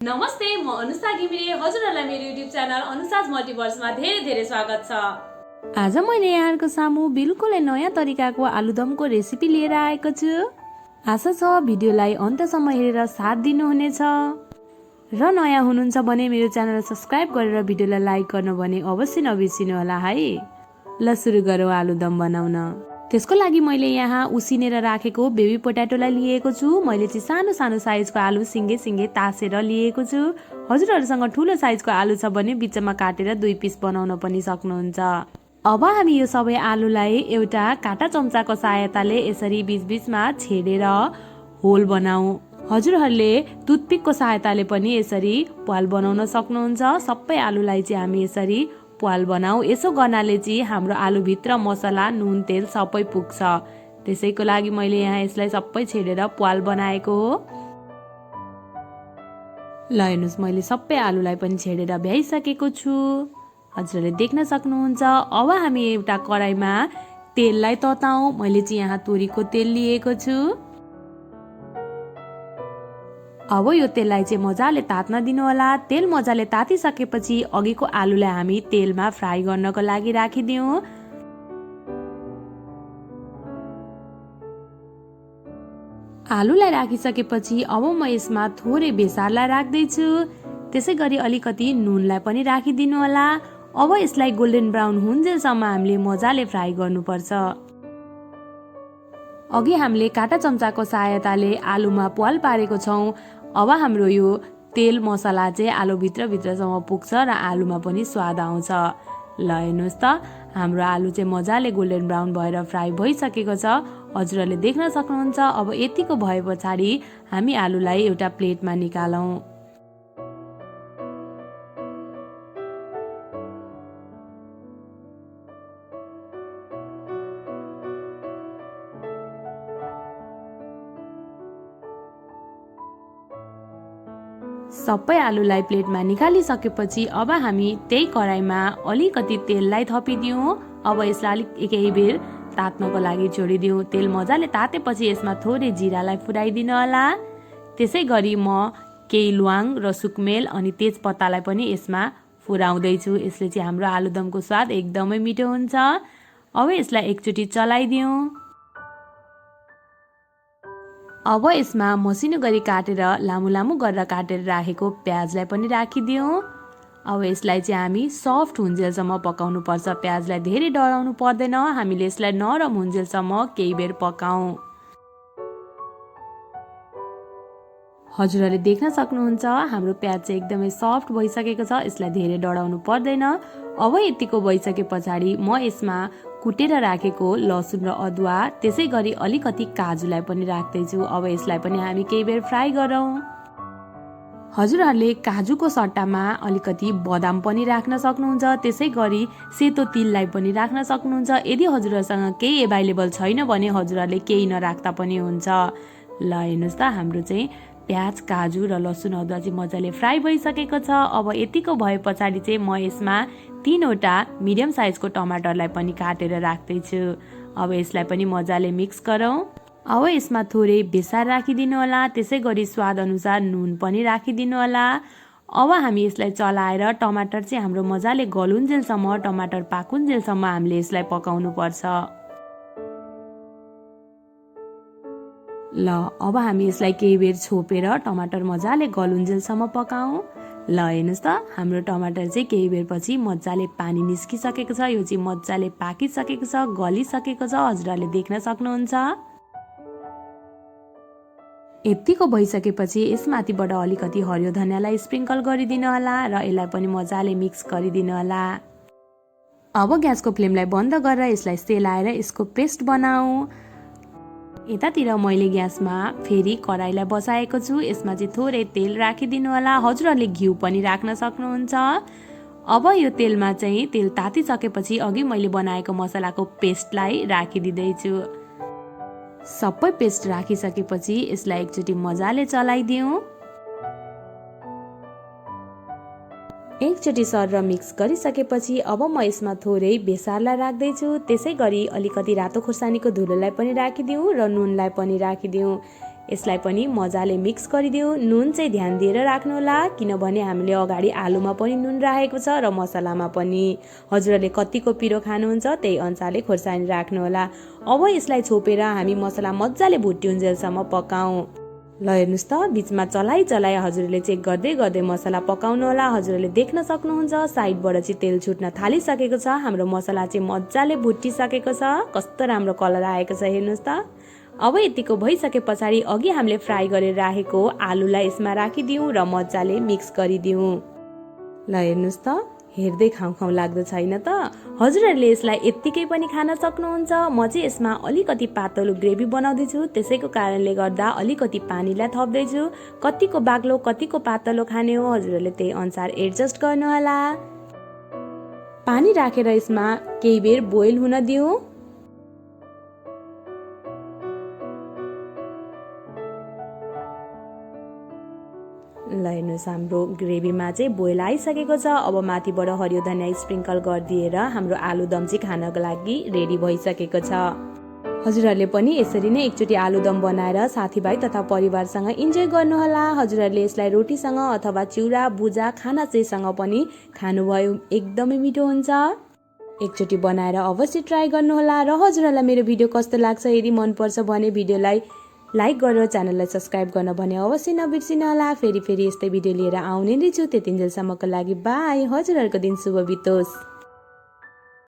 नमस्ते, म अनुषा घिमिरे। हजुरहरूलाई मेरो युट्युब च्यानल अनुषाज मल्टिभर्समा धेरै स्वागत छ। आज मैले यहाँहरूको सामु बिल्कुलै नयाँ तरिकाको आलुदमको रेसिपी लिएर आएको छु। आशा छ भिडियोलाई अन्त्यसम्म हेरेर साथ दिनुहुनेछ र नयाँ हुनुहुन्छ भने मेरो च्यानललाई सब्स्क्राइब गरेर भिडियोलाई लाइक गर्नु भने अवश्य नबिर्सिनु होला है। ल सुरु गरौँ आलुदम बनाउन। त्यसको लागि मैले यहाँ उसिनेर राखेको बेबी पोट्याटोलाई लिएको छु। मैले चाहिँ सानो सानो साइजको आलु सिङ्गे तासेर लिएको छु। हजुरहरूसँग ठुलो साइजको आलु छ भने बिचमा काटेर 2 पिस बनाउन पनि सक्नुहुन्छ। अब हामी यो सबै आलुलाई एउटा काटा चम्चाको सहायताले यसरी बीचमा छेडेर होल बनाऊ। हजुरहरूले टुथपिकको सहायताले पनि यसरी प्वाल बनाउन सक्नुहुन्छ। सबै आलुलाई चाहिँ हामी यसरी प्वाल बनाऊ। यसो गर्नाले चाहिँ हाम्रो आलुभित्र मसला, नुन, तेल सबै पुग्छ। त्यसैको लागि मैले यहाँ यसलाई सबै छेडेर प्वाल बनाएको हो। ल हेर्नुहोस्, मैले सबै आलुलाई पनि छेडेर भ्याइसकेको छु। हजुरहरूले देख्न सक्नुहुन्छ। अब हामी एउटा कराईमा तेललाई तताऊ। मैले चाहिँ यहाँ तोरीको तेल लिएको छु। अब यो तेललाई चाहिँ मजाले तात्न दिनु होला। तेल मजाले तातिसकेपछि अघिको आलुलाई हामी तेलमा फ्राई गर्नको लागि राखिदिउँ। आलुलाई राखिसकेपछि अब म यसमा थोरै बेसारलाई राख्दैछु। त्यसै गरी अलिकति नुनलाई पनि राखिदिनु होला। अब यसलाई गोल्डन ब्राउन हुन्जेलसम्म हामीले मजाले फ्राई गर्नुपर्छ। अघि हामीले काटा चम्चाको सहायताले आलुमा प्वाल पारेको छौँ। अब हाम्रो यो तेल मसला चाहिँ आलु भित्रसम्म पुग्छ र आलुमा पनि स्वाद आउँछ। ल हेर्नुहोस् त, हाम्रो आलु चाहिँ मजाले गोल्डन ब्राउन भएर फ्राई भइसकेको छ। हजुरहरूले देख्न सक्नुहुन्छ। अब यतिको भए पछाडि हामी आलुलाई एउटा प्लेटमा निकालौँ। सबै आलुलाई प्लेटमा निकालिसकेपछि अब हामी त्यही कराईमा अलिकति तेललाई थपिदिउँ। अब यसलाई अलिक केही बेर तात्नको लागि छोडिदिउँ। तेल मजाले तातेपछि यसमा थोरै जिरालाई फुराइदिनु होला। त्यसै गरी म केही ल्वाङ र सुकमेल अनि तेजपत्तालाई पनि यसमा फुराउँदैछु। यसले चाहिँ हाम्रो आलुदमको स्वाद एकदमै मिठो हुन्छ। अब यसलाई एकचोटि चलाइदिउँ। अब यसमा मसिनो गरी काटेर लामो गरेर काटेर राखेको प्याजलाई पनि राखिदिउँ। अब यसलाई चाहिँ हामी सफ्ट हुन्जेलसम्म पकाउनु पर्छ। प्याजलाई धेरै डढाउनु पर्दैन। हामीले यसलाई नरम हुन्जेलसम्म केही बेर पकाऊ। हजुरहरूले देख्न सक्नुहुन्छ हाम्रो प्याज चाहिँ एकदमै सफ्ट भइसकेको छ। यसलाई धेरै डढाउनु पर्दैन। अब यतिको भइसके पछाडि म यसमा कुटेर राखेको लसुन र अदुवा, त्यसै गरी अलिकति काजुलाई पनि राख्दैछु। अब यसलाई पनि हामी केही बेर फ्राई गरौँ। हजुरहरूले काजुको सट्टामा अलिकति बदाम पनि राख्न सक्नुहुन्छ। त्यसै गरी सेतो तिललाई पनि राख्न सक्नुहुन्छ। यदि हजुरहरूसँग केही एभाइलेबल छैन भने हजुरहरूले केही नराख्दा पनि हुन्छ। ल हेर्नुहोस् त, हाम्रो चाहिँ प्याज, काजु र लसुन अदुवा चाहिँ मजाले फ्राई भइसकेको छ। अब यतिको भए पछाडि चाहिँ म यसमा 3वटा मिडियम साइजको टमाटरलाई पनि काटेर राख्दैछु। अब यसलाई पनि मजाले मिक्स गरौँ। अब यसमा थोरै बेसार राखिदिनु होला। त्यसै गरी स्वाद अनुसार नुन पनि राखिदिनु होला। अब हामी यसलाई चलाएर टमाटर चाहिँ हाम्रो मजाले गलुन्जेलसम्म, टमाटर पाकुन्जेलसम्म हामीले यसलाई पकाउनु पर्छ। ल अब हामी यसलाई केही बेर छोपेर टमाटर मजाले गलुन्जेलसम्म पकाऊ। ल हेर्नुहोस् त, हाम्रो टमाटर चाहिँ केही बेर पछि मजाले पानी निस्किसकेको छ। यो चाहिँ मजाले पाकिसकेको छ, गलिसकेको छ। हजुरहरूले देख्न सक्नुहुन्छ। यतिको भइसकेपछि यसमाथिबाट अलिकति हरियो धनियालाई स्प्रिङ्कल गरिदिनु होला र यसलाई पनि मजाले मिक्स गरिदिनु होला। अब ग्यासको फ्लेमलाई बन्द गरेर यसलाई सेलाएर यसको पेस्ट बनाऊ। यतातिर मैले ग्यासमा फेरि कराईलाई बसाएको छु। यसमा चाहिँ थोरै तेल राखिदिनु होला। हजुरहरूले घिउ पनि राख्न सक्नुहुन्छ। अब यो तेलमा चाहिँ तेल तातिसकेपछि अघि मैले बनाएको मसलाको पेस्टलाई राखिदिँदैछु। सबै पेस्ट राखिसकेपछि यसलाई एकचोटि मजाले चलाइदिउँ। एकचोटि सर मिक्स गरिसकेपछि अब म यसमा थोरै बेसारलाई राख्दैछु। त्यसै गरी अलिकति रातो खोर्सानीको धुलोलाई पनि राखिदिउँ र नुनलाई पनि राखिदिउँ। यसलाई पनि मजाले मिक्स गरिदिउँ। नुन चाहिँ ध्यान दिएर राख्नुहोला, किनभने हामीले अगाडि आलुमा पनि नुन राखेको छ र मसलामा पनि। हजुरहरूले कतिको पिरो खानुहुन्छ त्यही अनुसारले खोर्सानी राख्नुहोला। अब यसलाई छोपेर हामी मसला मजाले भुट्टिउन्जेलसम्म पकाउँ। ल हेर्नुहोस् त, बिचमा चलाइ हजुरहरूले चेक गर्दै गर्दै मसला पकाउनु होला। हजुरहरूले देख्न सक्नुहुन्छ साइडबाट चाहिँ तेल छुट्न थालिसकेको छ। हाम्रो मसला चाहिँ मजाले भुटिसकेको छ। कस्तो राम्रो कलर आएको छ हेर्नुहोस् त। अब यतिको भइसके पछाडि अघि हामीले फ्राई गरेर राखेको आलुलाई यसमा राखिदिउँ र मजाले मिक्स गरिदिउँ। ल हेर्नुहोस् त, हेर्दै खाउँ लाग्दो छैन त। हजुरहरूले यसलाई यत्तिकै पनि खान सक्नुहुन्छ। म चाहिँ यसमा अलिकति पातलो ग्रेभी बनाउँदैछु, त्यसैको कारणले गर्दा अलिकति पानीलाई थप्दैछु। कतिको बाक्लो कतिको पातलो खाने हो हजुरहरूले त्यही अनुसार एडजस्ट गर्नुहोला। पानी राखेर यसमा केही बेर बोइल हुन दिउँ। ल हेर्नुहोस्, हाम्रो ग्रेभीमा चाहिँ बोइल आइसकेको छ। अब माथिबाट हरियो धनिया स्प्रिङ्कल गरिदिएर हाम्रो आलुदम चाहिँ खानको लागि रेडी भइसकेको छ। हजुरहरूले पनि यसरी नै एकचोटि आलुदम बनाएर साथीभाइ तथा परिवारसँग इन्जोय गर्नुहोला। हजुरहरूले यसलाई रोटीसँग अथवा चिउरा भुजा खाना चाहिँसँग पनि खानुभयो एकदमै मिठो हुन्छ। एकचोटि बनाएर अवश्य ट्राई गर्नुहोला। र हजुरहरूलाई मेरो भिडियो कस्तो लाग्छ, यदि मनपर्छ भने भिडियोलाई लाइक गरेर च्यानललाई सब्सक्राइब गर्न भने अवश्य नबिर्सिनुहोला। फेरि यस्तै भिडियो लिएर आउने नै छु। त्यतिन्जेलसम्मको लागि बाई। हजुरहरूको दिन शुभ बितोस्।